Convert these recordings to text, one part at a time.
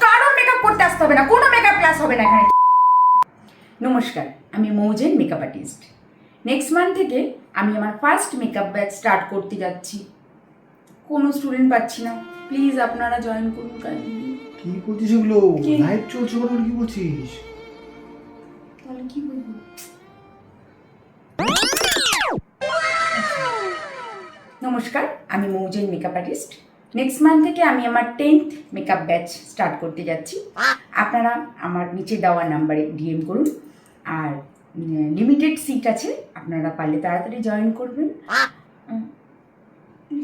কারো মেকআপ করতে আসতে হবে না, কোনো মেকআপ ক্লাস হবে না এখানে। নমস্কার, আমি মৌজেন মেকআপ আর্টিস্ট। নেক্সট মান্থ থেকে আমি আমার ফার্স্ট মেকআপ ব্যাচ স্টার্ট করতে যাচ্ছি। কোনো স্টুডেন্ট পাচ্ছি না, প্লিজ আপনারা জয়েন করুন। কি করছিস এগুলো? লাইভ চলছে বলে কি বলছিস? তাহলে কি বলবো? নমস্কার, আমি মৌজেন মেকআপ আর্টিস্ট। নেক্সট মান্থ থেকে আমি আমার 10th মেকআপ ব্যাচ স্টার্ট করতে যাচ্ছি। আপনারা আমার নিচে দেওয়া নাম্বারে ডিএম করুন। আর লিমিটেড সিট আছে, আপনারা পারলে তাড়াতাড়ি জয়েন করবেন।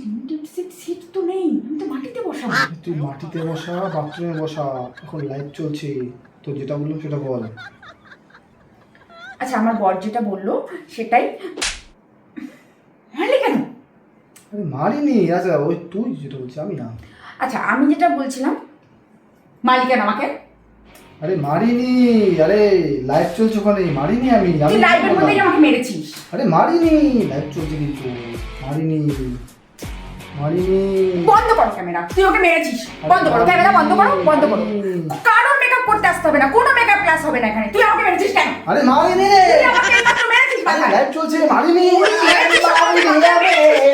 লিমিটেড সিট তো নেই, আমি তো মাটিতে বসাবো। তুই মাটিতে বসা, বাথরুমে বসা, এখন লাইভ চলছে। তো যেটা বললো সেটা বল। আচ্ছা, আমার বর যেটা বললো সেটাই। মারলে কেন? আরে মারিনি। আচ্ছা ওই তুই যেটা বলছিস, আমি না। আচ্ছা, আমি যেটা বলছিলাম, মারলি কেন আমাকে? আরে মারিনি, আরে লাইভ চলছে ওখানে, মারিনি আমি। তুই লাইভের মধ্যেই আমাকে মেরেছিস। আরে মারিনি, লাইভ চলছে কিন্তু মারিনি। বন্ধ করো ক্যামেরা, তুই ওকে মেরেছিস। বন্ধ করো ক্যামেরা, বন্ধ করো, বন্ধ করো। কারো মেকআপ করতে আসতে হবে না, কোনো মেকআপ ক্লাস হবে না এখানে। তুই আমাকে মেরেছিস কেন? আরে মারিনি, তুই আমাকে এইমাত্র মেরেছিস মাথায়। লাইভ চলছে, মারিনি। তুই আমাকে মাথায় মেরেছিস।